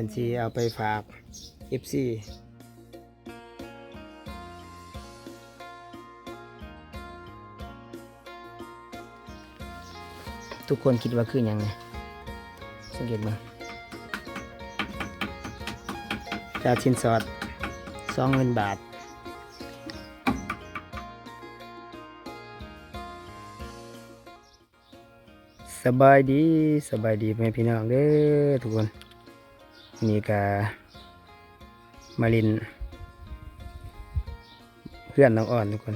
พิ่นสิเอาไปฝาก FC ทุกคนคิดว่าคือหยังไงสังเกตมั้ยจากชิ้นสอด20,000 บาทสบายดีแม่พี่น้องเด้อทุกคนนี่ก็มาลินเพื่อนน้องอ่อนทุกคน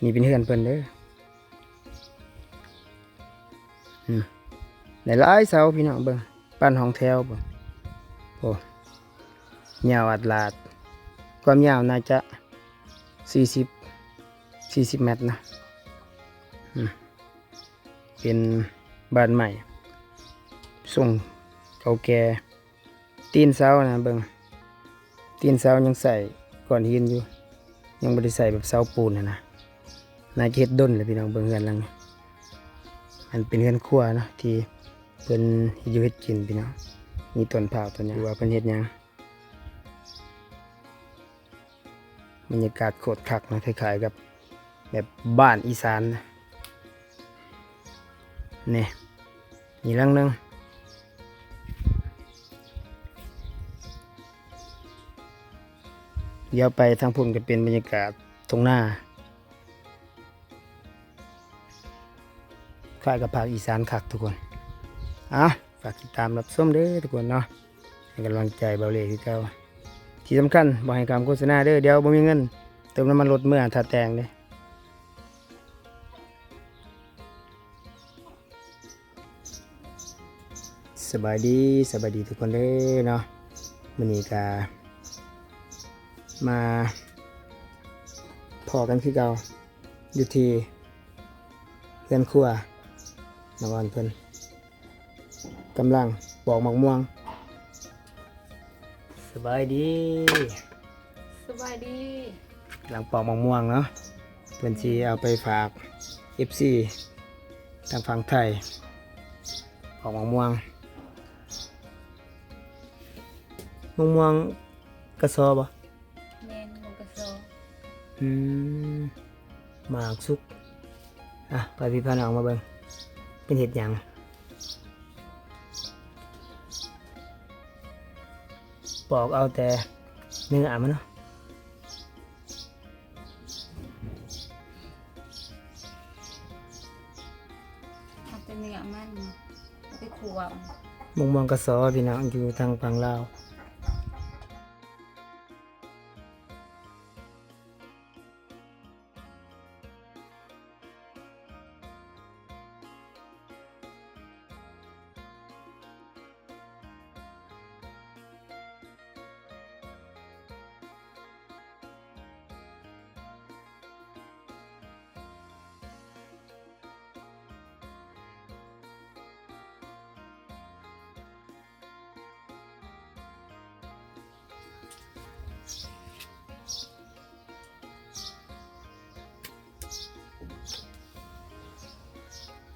นี่เป็นเพื่อนเพิ่นเด้อในหลายเสาพี่น้องเบิ่งปั้นห้องแถวเบิ่งโอ้ยาวอัดลาดความยาวน่าจะ40 เมตรนะเป็นบ้านใหม่ส่งเก่าแก่ตีนเสานะเบิ่งตีนเสายังใส่ก้อนหินอยู่ยังบ่ได้ใส่แบบเสาปูนนะน่าจะเฮ็ดด้นเลยพี่น้องเบิ่งเฮือนหลังนี้มันเป็นเฮือนครัวเนาะที่เพิ่นอยู่เฮ็ดกินพี่น้องมีต้นพร้าวต้นหยังว่าเพิ่นเฮ็ดหยังบรรยากาศโคตรคักเนาะคล้ายๆกับแบบบ้านอีสานนะนี่หลังนึงเดี๋ยวไปทางพุ่นก็เป็นบรรยากาศตรงหน้าคล้ายกับภาคอีสานคักทุกคนฝากติดตามรับชมเด้อทุกคนเนาะให้กำลังใจเบาเล่คือเก่าที่สำคัญบ่ให้การโฆษณาเด้อเดี๋ยวบ่มีเงินเติมน้ำมันรถเมื่อถ้าแต่งเด้สบายดีทุกคนเด้อเนาะมื้อนี้ก็มาพอกันคือเก่าอยู่ที่เรือนครัวน้องอ่อนเพิ่นกำลังปอกมะม่วงสบายดีกำลังปอกมะม่วงเนาะเพิ่นสิเอาไปฝาก FC ทางฝั่งไทยปอกมะม่วงกระสอบบ่แม่นหมูกระโซ หมากสุกไปพี่พาน้องมาเบิ่งเป็นเห็ดหยังปอกเอาแต่เนื้อมันเนาะเอาแต่เนื้อมันเอาไปขัว มะม่วงกระสอพี่น้องอยู่ทางฝั่งลาว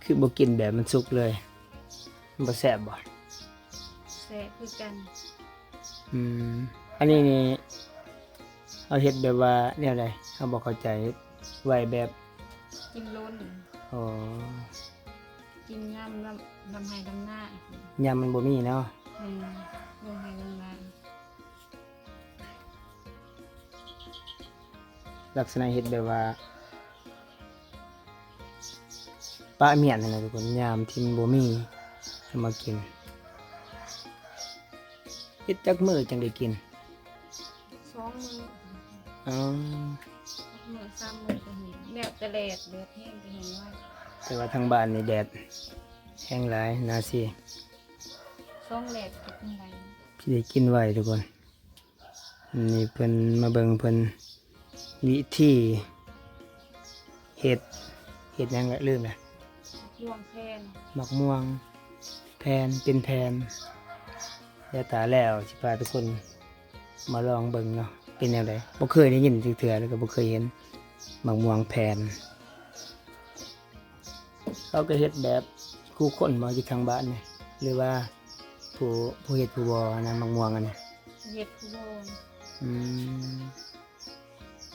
คือบ่กินแบบมันสุกเลยมันบ่แซ่บบ่ แซ่บคือกัน อันนี้นี่เอาเฮ็ดแบบว่าแนวใดเขาบ่เข้าใจไว้แบบ กินล้น อ๋อ กินย่ำลำไห้ลำหน้าย ำมันบ่มีเนาะ ลำไห้ลำหน้า ลักษณะเฮ็ดแบบว่าปลาเมียนนั่นแหละทุกคนยามที่มันบ่มีเอามากินเฮ็ดจักมื้อจังได้กิน2 มื้ออ๋อ มื้อ3 มื้อก็เห็นแล้วแต่แดดแห้งก็เห็นว่า แต่ว่าทางบ้านนี่แดดแห้งหลายน่าสิ 2 แดดก็เป็นไร พี่ได้กินไว้ทุกคนนี่เพิ่นมาเบิ่งเพิ่นวิธีเฮ็ดหยังละลืมละ ย่วงแพน หมักม่วงแผ่นเป็นแผ่นแล้วตาแล้วสิพาทุกคนมาลองเบิ่งเนาะเป็นแนวใดบ่เคยได้ยินจักเทื่อแล้วก็บ่เคยเห็นหมักม่วงแผ่นเขาก็เฮ็ดแบบคู่คนมาอยู่ทางบ้านนี่หรือว่าผ ผู้เฮ็ดผู้บ่นะมักม่วงอันนี้ เฮ็ดผู้บ่ อืม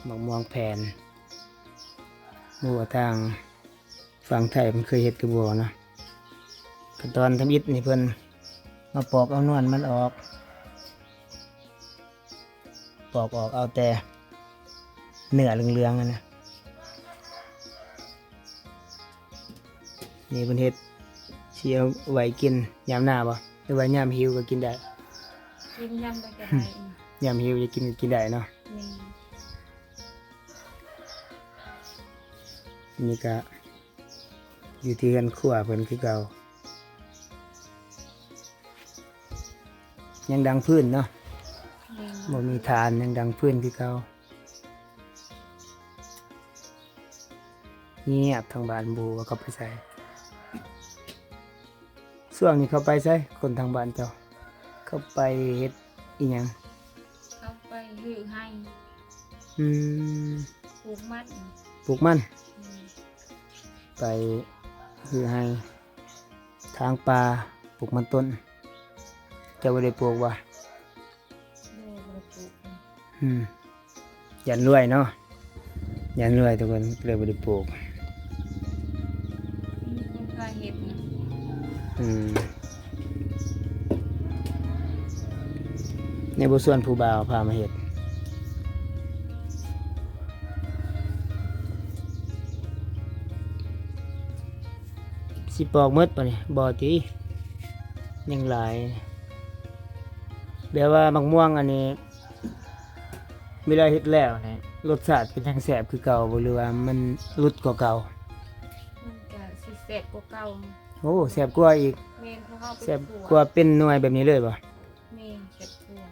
มักม่วงแผ่นบัวทางฝั่งไทยมันเคยเฮ็ดคือบัวเนาะขั้นตอนทำอิฐนี่เพิ่นมาปอกเอานวลมันออกปอกออกเอาแต่เนื้อเหลืองๆอะนะนี่เพิ่นเฮ็ดสิเอาไว้กินยามหน้าบ่หรือว่ายามหิวก็กินได้ กินยำได้ก็ได้ ยามหิวจะกินก็กินได้เนาะ นี่ นี่ก็อยู่ที่กันครัวเพิ่นคือเก่ายังดังพื้นเนาะ นี่ บ่มีทานยังดังพื้นคือเก่าเงียบทางบ้านบูว่าเขาไปใส่ช่วงนี้เขาไปใส่คนทางบ้านเจ้าเขาไปเฮ็ดอีหยัง เข้าไปหือให้ อืม ปลูกมัน ปลูกมัน นี่ ไปคือให้ทางป่าปลูกมันต้นเจ้าบ่ได้ปลูกบ่ โดยบ่ได้ปลูก อืมยันรวยเนาะยันรวยทุกคนเลยบ่ได้ปลูก มีคนพาเฮ็ดนะ อืมในบ่ส่วนผู้บ่าวพามาเฮ็ดสิปอกหมดป่ะนี่บ่ติยังหลายแบบว่ามักม่วงอันนี้เวลาเฮ็ดแล้วเนี่ยรสชาติเป็นจังแซ่บคือเก่าบ่หรือว่ามันรุดกว่าเก่า มันก็สิแซ่บกว่าเก่า โอ้แซ่บกว่าอีก แม่นเพราะเฮาไป แซ่บ ขั่ว กว่าเป็นหน่วยแบบนี้เลยบ่ แม่นแซ่บกว่า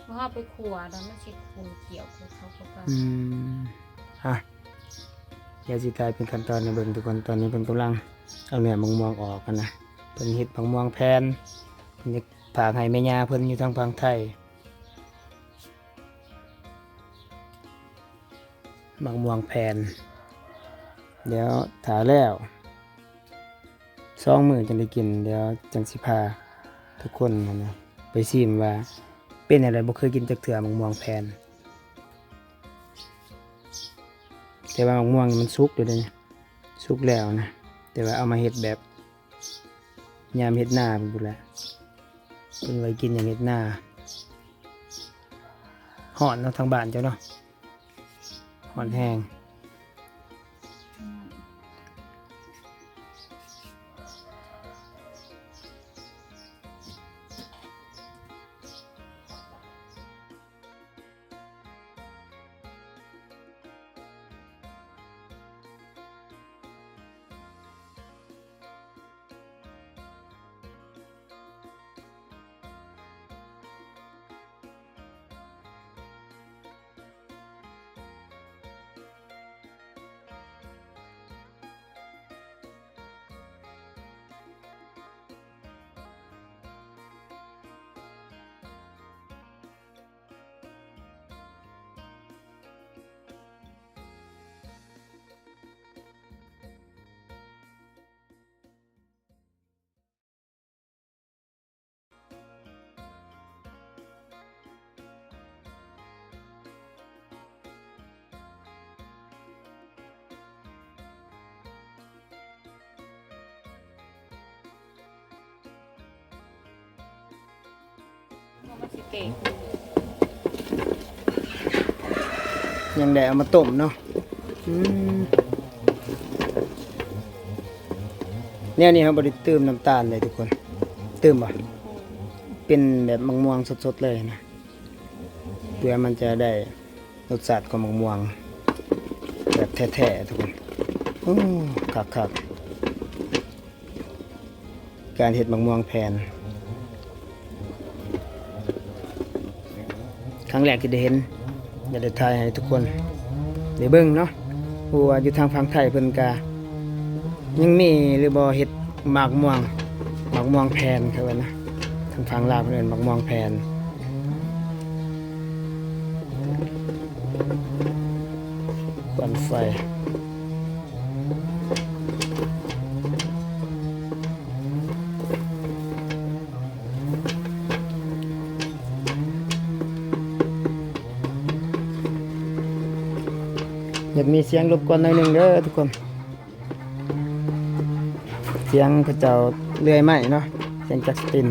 เพราะเฮาไปขั่วแล้วมันสิขั่วเกี่ยวกับเขากว่าเก่า อืมฮะเดี๋ยวสิกลายเป็นขั้นตอนในเบิ่งทุกคนตอนนี้เพิ่นกำลังเอาเนื้อมะม่วงออกกันนะเพิ่นเฮ็ดมะม่วงแผ่นเพิ่นจะฝากให้แม่ย่าเพิ่นอยู่ทางฝั่งไทยมะม่วงแผ่นเดี๋ยวถ้าแล้ว2 มื้อจังได้กินเดี๋ยวจังสิพาทุกคนนะไปชิมว่าเป็นอะไรบ่เคยกินจักเทื่อมะม่วงแผ่น แต่ว่ามะม่วงมันสุกอยู่เลยสุกแล้วนะแต่ว่าเอามาเฮ็ดแบบยามเฮ็ดหน้าเป็นบุแหละเป็นไว้กินอย่างเฮ็ดหน้าห่อนเนาะทางบ้านเจ้าเนาะห่อนแห้ง อืม มันสิเก่ง ยังได้เอามาต้มเนาะเนี่ยนี่ครับบ่ได้เติมน้ำตาลเลยทุกคนเติมบ่เป็นแบบมะม่วงสดๆเลยนะเพื่อมันจะได้รสชาติของมะม่วงแบบแท้ๆทุกคนโอ้คักๆการเฮ็ดมะม่วงแผ่นครั้งแรกที่ได้เห็นอยากได้ถ่ายให้ทุกคนได้เบิ่งเนาะเพราะว่าอยู่ทางฝั่งไทยเพิ่นก็ยังมีหรือบ่เฮ็ดหมากม่วงแผ่นครับว่านะทางฝั่งลาวเพิ่นเอิ้นหมากม่วงแผ่นควันไฟ ากมีเสียงรบกวนหน่อยหนึงเด้อทุกคนเสียงเขาเจ้าเลื่อยไม้เนาะเสียงจักรติน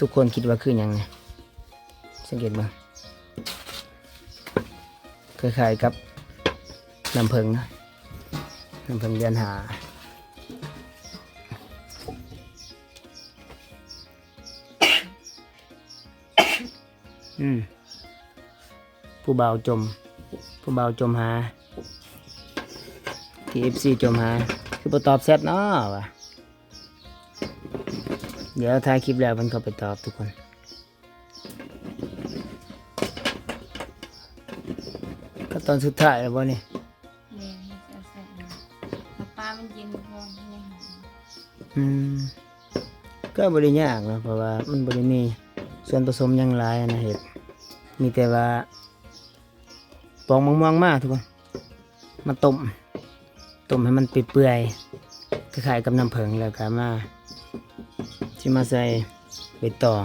ทุกคนคิดว่าคือหยังไงสังเกตบ้างคล้ายๆกับน้ำผึ้งนะน้ำผึ้งเดือนหาผู้บ่าวจมหาที่ FC จมหาคือบ่ตอบแชทเนาะวะเดี๋ยวถ่ายคลิปแล้วมันเข้าไปตอบทุกคนก็ตอนสุดท้ายแล้วบ่นี่ เนี่ยมันจะใส่น้ำปลามันเย็นพอไม่หอม ก็บ่ได้ยากเนาะเพราะว่ามันบ่ได้มีส่วนผสมหยังหลายนะเฮ็ดมีแต่ว่าปอกมะม่วงมาทุกคนมาต้มให้มันเปื่อยๆคล้ายๆกับน้ำผึ้งแล้วก็มาสิมาใส่ใบตอง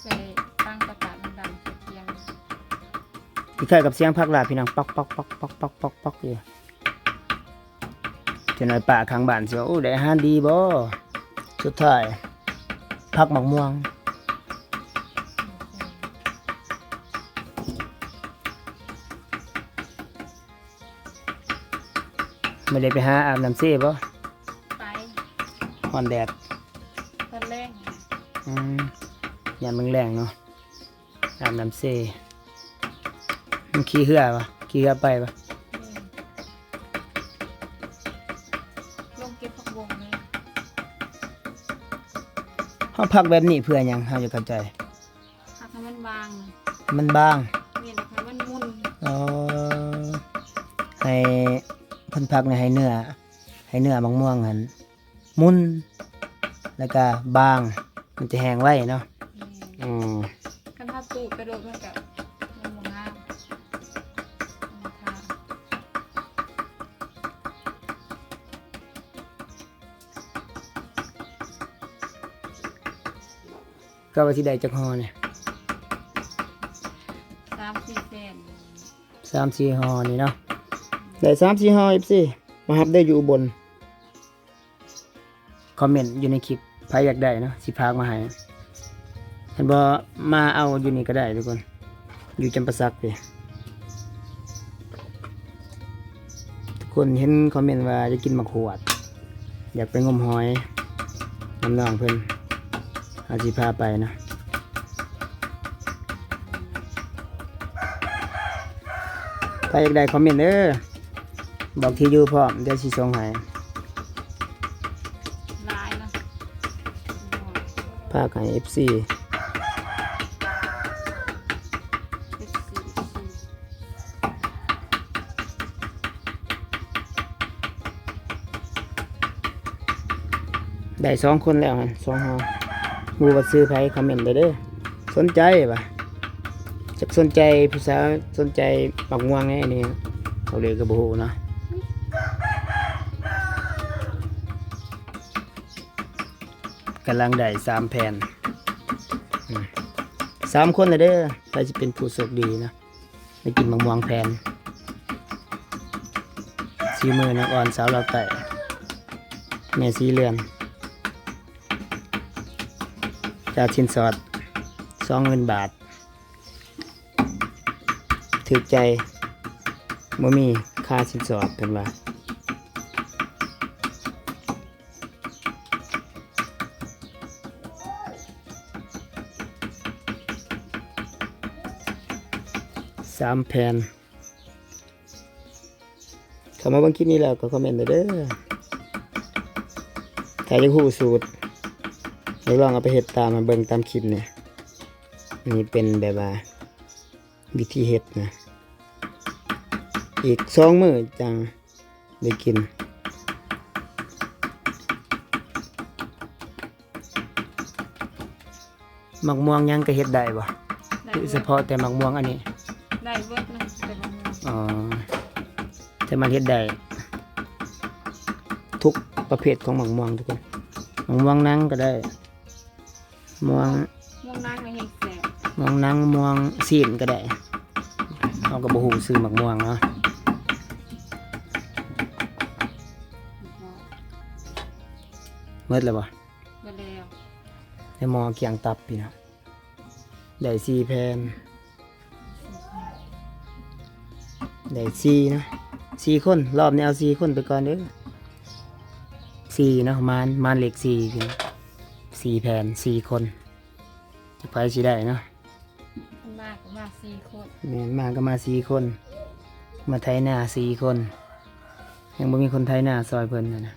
ใส่ตั้งกระตะดำๆเทียม คล้ายๆกับเสียงผักหลาดพี่น้องป๊อกป๊อกป๊อกป๊อกป๊อกป๊อกป๊อกอยู่จนไอ้ป่าข้างบ้านสิว่าโอ้ได้อาหารดีบ่สุดท้ายผักหมักม่วงไม่ได้ไปหาอาบน้ำเซ่บ่ ไป ฮ้อนแดด ตอนแรก ยามแรงๆเนาะอาบน้ำเซ่มันขี่เหือปะขี่เหือไปปะ ลงเก็บผักบงเลย เขาพักแบบนี้เพื่อหยังเขาจะเข้าใจ ผักให้มันบาง มันบาง เมียนให้มันมุน ให้เพิ่นพักเนี่ยให้เนื้อมะม่วงหันมุนแล้วก็บางมันจะแห้งไว้เนาะ กันถ้าตูดไปโดนมันกับมันมองห้ามมันทา ก็ว่าที่ใดจักฮอเนี่ย 3-4 เซน 3-4ฮอนี่เนาะได้3-4ฮออีกสิมารับได้อยู่อุบนคอมเมนต์อยู่ในคลิปใครอยากได้เนาะสิพากมาให้เห็นบ่มาเอาอยู่นี่ก็ได้ทุกคนอยู่จำปาสักพี่ทุกคนเห็นคอมเมนต์ว่าจะกินมะขวดอยากไปงมหอยน้ำน้องเพิ่นอาสิพาไปนะถ้าอยากได้คอมเมนต์เด้อบอกที่อยู่พร้อมเดี๋ยวสิส่งให้ ลายนะ ภาคให้ FC ได้2 คนแล้วมัน2ฮอหมู่ว่าซื้อไผคอมเมนต์ได้เด้อสนใจป่ะจักสนใจผู้สาวสนใจปักม่วงไงอันนี้เขาเลยก็บ่ฮู้เนาะกำลังได้3 แผ่น3 คนเลยเด้อใครจะเป็นผู้โชคดีนะได้กินมะม่วงแผ่นสีมือนักอ่อนสาวเราวไต่แม่สีเรือนจากชิ้นสอด20,000 บาทถูกใจบ่มีค่าชิ้นสอดเป็นว่า3 แผ่นเข้ามาเบิ่งคลิปนี้แล้วก็คอมเมนต์เด้อถ้าอยากรู้สูตร เดี๋ยวลองเอาไปเฮ็ดตามมาเบิ่งตามคลิปเนี่ยอันนี้เป็นแบบว่าวิธีเฮ็ดนะอีก2 มื้อจังได้กินมักม่วงยังก็เฮ็ดได้บ่ ได้ เฉพาะแต่มักม่วงอันนี้ ได้เบิดนะแต่บางมื้อ อ๋อแต่มันเฮ็ดได้ทุกประเภทของมักม่วงทุกคนมักม่วงนังก็ได้ม่วง ม่วงนางในเฮงแสบ ม่วงนังม่วงซีนก็ได้เอาก็บ่ฮู้ซื้อมักม่วงเนาะหมดแล้วบ่ เบิดแล้ว ในหม้อเคียงตับพี่นะได้4 แผ่นได้4นะ4 คนรอบนี้เอา4 คนไปก่อนเด้อ4เนาะมานเหล็ก4พี่นะ4 แผ่น4 คนจะไปสิได้เนาะ คนมากก็มา4 คน แม่นมาก็มา4 คนมาไถนา4 คนยังบ่มีคนไถนาซอยเพิ่นนะ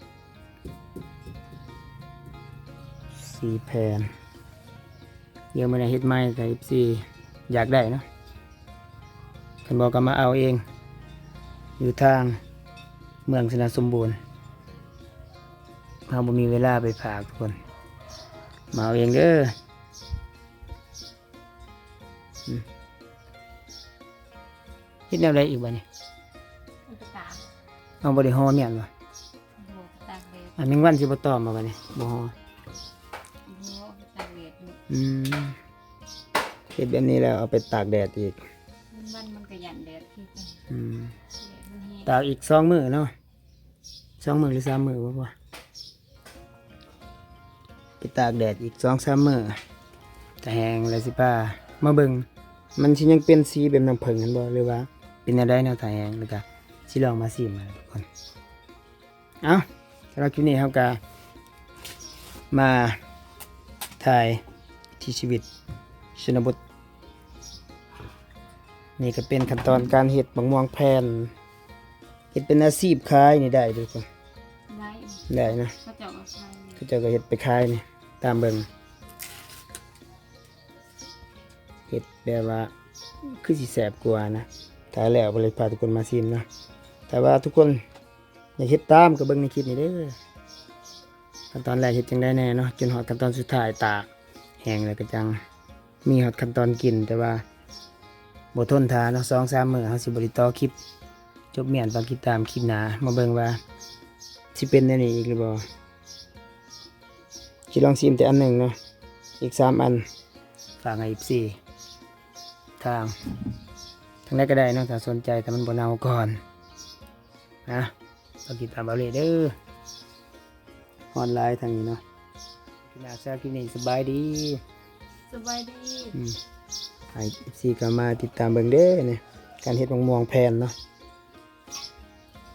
4 แผ่นเดี๋ยวมื้อนี้เฮ็ดใหม่ก็14อยากได้เนาะเพิ่นบอกก็มาเอาเองอยู่ทางเมืองสนาสมบูรณ์เราบ่มีเวลาไปฝากทุกคนมาเอาเองเด้อเฮ็ดแนวใดอีกบัดนี้ มันไปตาก เอาบ่ได้ห่อเมียนบ่ โอ้โหตากแดด อันแมงวันสิบ่ตอมมาบัดนี้บ่ห่อ โอ้โหตากแดดอยู่ เฮ็ดแบบนี้แล้วเอาไปตากแดดอีก มันก็หยันแดดคือกัน อืม แดดมันแห้ง ตากอีก2 มื้อเนาะ2 มื้อหรือ3 มื้อบ่ไปตากแดดอีก2-3 มื้อถ้าแห้งแล้วสิพามาเบิ่งมันสิยังเป็นสีแบบน้ำผึ้งกันบ่หรือว่าเป็นแนวใดแนวถ้าแห้งแล้วก็สิลองมาชิมมาทุกคนเอ้าสำหรับคลิปนี้เฮาก็มาถ่ายที่ชีวิตชนบทนี่ก็เป็นขั้นตอนการเฮ็ดบักม่วงแผ่นเฮ็ดเป็นอาชีพขายนี่ได้ทุกคน ไว้ ได้นะ เขาเจาะกับไฟ เขาเจ้าก็เฮ็ดไปขายนี่ตามเบิ่งเฮ็ดแบบว่าคือสิแซ่บกว่านะถ้าแล้วบ่เลยพาทุกคนมาชิมเนาะแต่ว่าทุกคนอยากเฮ็ดตามก็เบิ่งในคลิปนี้เด้อขั้นตอนแรกเฮ็ดจังได๋แน่เนาะจนฮอดขั้นตอนสุดท้ายตากแห้งแล้วก็จังมีฮอดขั้นตอนกินแต่ว่าบ่ทนทานเนาะ2-3 มื้อเฮาสิบ่ได้ต่อคลิปจบเมียนฝากติดตามคลิปหน้ามาเบิ่งว่าสิเป็นแนวนี้อีกหรือบ่สิลองชิมแต่อันหนึงเนาะอีก3 อันฝากให้14ทางใดก็ได้เนาะถ้าสนใจแต่มันบ่เน่าก่อนนะฝากติดตามเอาเลยเด้อออนไลน์ทางนี้เนาะคลิปหน้าแซ่บคลิปนี้สบายดี สบายดี ให้14ก็มาติดตามเบิ่งเด้อเนี่ยการเฮ็ดมะม่วงแผ่นเนาะ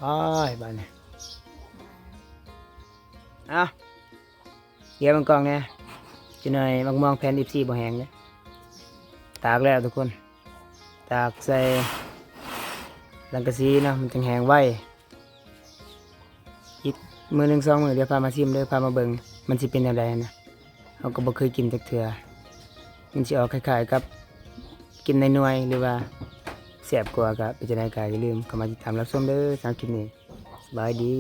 อ้ายบ้านนี้เอาเดี๋ยวมันกล่องเนี่ยจะหน่อยมะม่วงแผ่น14บ่แห้งเด้อตากแล้วทุกคนตากใส่ลังกะซีเนาะมันจังแห้งไวอีกมื้อหนึง2 มื้อเดี๋ยวพามาชิมเด้อพามาเบิ่งมันสิเป็นจังไดนะเฮาก็บ่เคยกินจักเทื่อมันสิออกคล้ายๆกับกินในหน่วยหรือว่าแซ่บกว่าก็เป็นจังได๋ก็อย่าลืมเข้ามาติดตามรับชมเด้อสำหรับคลิปนี้สบายดี